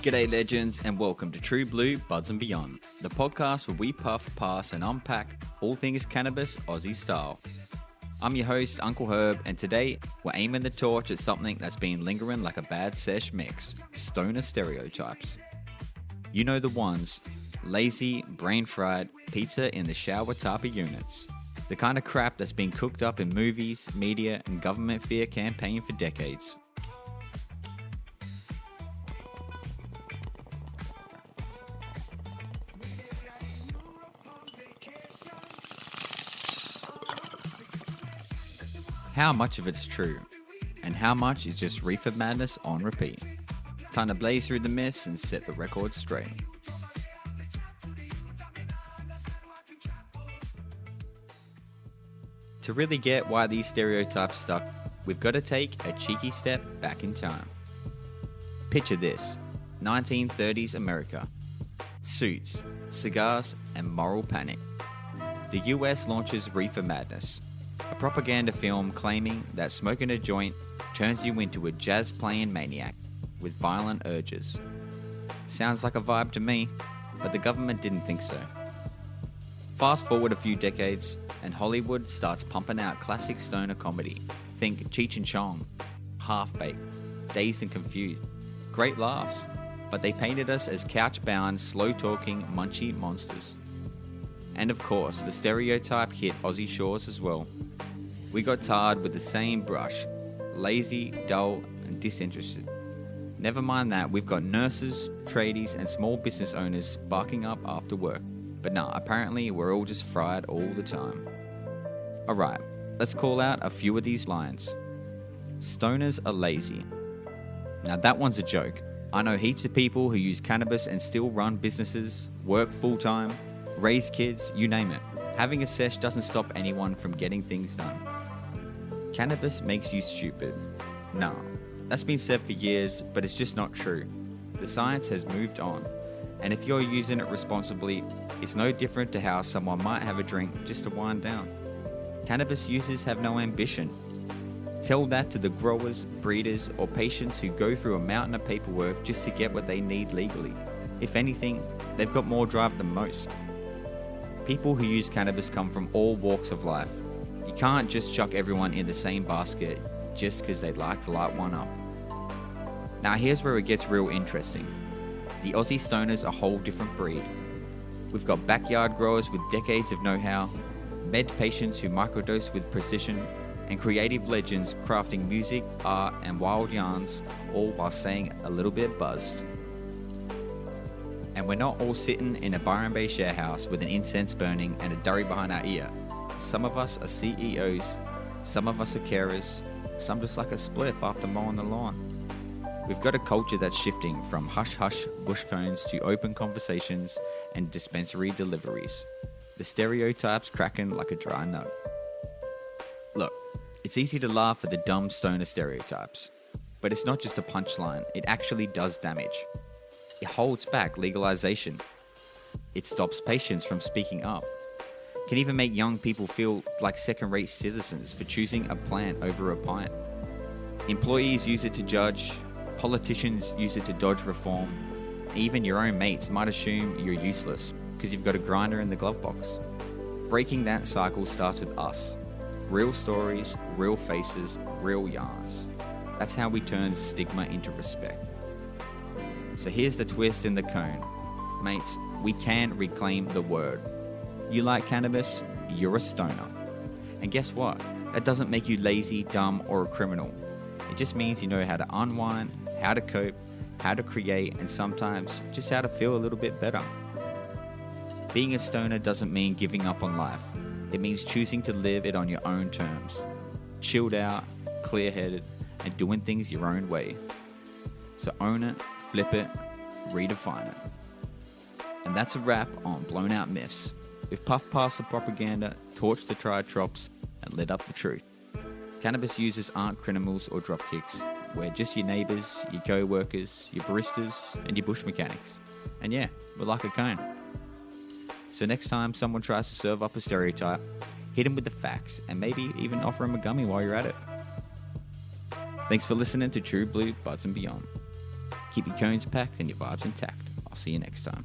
G'day legends and welcome to True Blue Buds and Beyond, the podcast where we puff, pass and unpack all things cannabis Aussie style. I'm your host, Uncle Herb, and today we're aiming the torch at something that's been lingering like a bad sesh mix, stoner stereotypes. You know the ones, lazy, brain-fried, pizza in the shower type of units. The kind of crap that's been cooked up in movies, media and government fear campaign for decades. How much of it's true, and how much is just reefer madness on repeat? Time to blaze through the mist and set the record straight. To really get why these stereotypes stuck, we've got to take a cheeky step back in time. Picture this, 1930s America. Suits, cigars, and moral panic. The US launches Reefer Madness, a propaganda film claiming that smoking a joint turns you into a jazz-playing maniac with violent urges. Sounds like a vibe to me, but the government didn't think so. Fast forward a few decades, and Hollywood starts pumping out classic stoner comedy. Think Cheech and Chong, Half-Baked, Dazed and Confused. Great laughs, but they painted us as couch-bound, slow-talking, munchy monsters. And of course, the stereotype hit Aussie shores as well. We got tarred with the same brush, lazy, dull, and disinterested. Never mind that, we've got nurses, tradies, and small business owners sparking up after work. But nah, apparently we're all just fried all the time. Alright, let's call out a few of these lines. Stoners are lazy. Now that one's a joke. I know heaps of people who use cannabis and still run businesses, work full-time, raise kids, you name it. Having a sesh doesn't stop anyone from getting things done. Cannabis makes you stupid. No, that's been said for years, but it's just not true. The science has moved on, and if you're using it responsibly, it's no different to how someone might have a drink just to wind down. Cannabis users have no ambition. Tell that to the growers, breeders, or patients who go through a mountain of paperwork just to get what they need legally. If anything, they've got more drive than most. People who use cannabis come from all walks of life. You can't just chuck everyone in the same basket just because they'd like to light one up. Now here's where it gets real interesting. The Aussie stoners are a whole different breed. We've got backyard growers with decades of know-how, med patients who microdose with precision, and creative legends crafting music, art, and wild yarns, all while staying a little bit buzzed. And we're not all sitting in a Byron Bay share house with an incense burning and a durry behind our ear. Some of us are CEOs, some of us are carers, some just like a spliff after mowing the lawn. We've got a culture that's shifting from hush-hush bush cones to open conversations and dispensary deliveries. The stereotypes cracking like a dry nut. Look, it's easy to laugh at the dumb stoner stereotypes, but it's not just a punchline, it actually does damage. It holds back legalization. It stops patients from speaking up. Can even make young people feel like second-rate citizens for choosing a plant over a pint. Employees use it to judge, politicians use it to dodge reform, even your own mates might assume you're useless because you've got a grinder in the glove box. Breaking that cycle starts with us. Real stories, real faces, real yarns. That's how we turn stigma into respect. So here's the twist in the cone. Mates, we can reclaim the word. You like cannabis, you're a stoner. And guess what? That doesn't make you lazy, dumb, or a criminal. It just means you know how to unwind, how to cope, how to create, and sometimes just how to feel a little bit better. Being a stoner doesn't mean giving up on life. It means choosing to live it on your own terms. Chilled out, clear-headed, and doing things your own way. So own it, flip it, redefine it. And that's a wrap on Blown Out Myths. We've puffed past the propaganda, torched the tried trops, and lit up the truth. Cannabis users aren't criminals or dropkicks. We're just your neighbours, your co-workers, your baristas, and your bush mechanics. And yeah, we're like a cone. So next time someone tries to serve up a stereotype, hit them with the facts, and maybe even offer them a gummy while you're at it. Thanks for listening to True Blue Buds and Beyond. Keep your cones packed and your vibes intact. I'll see you next time.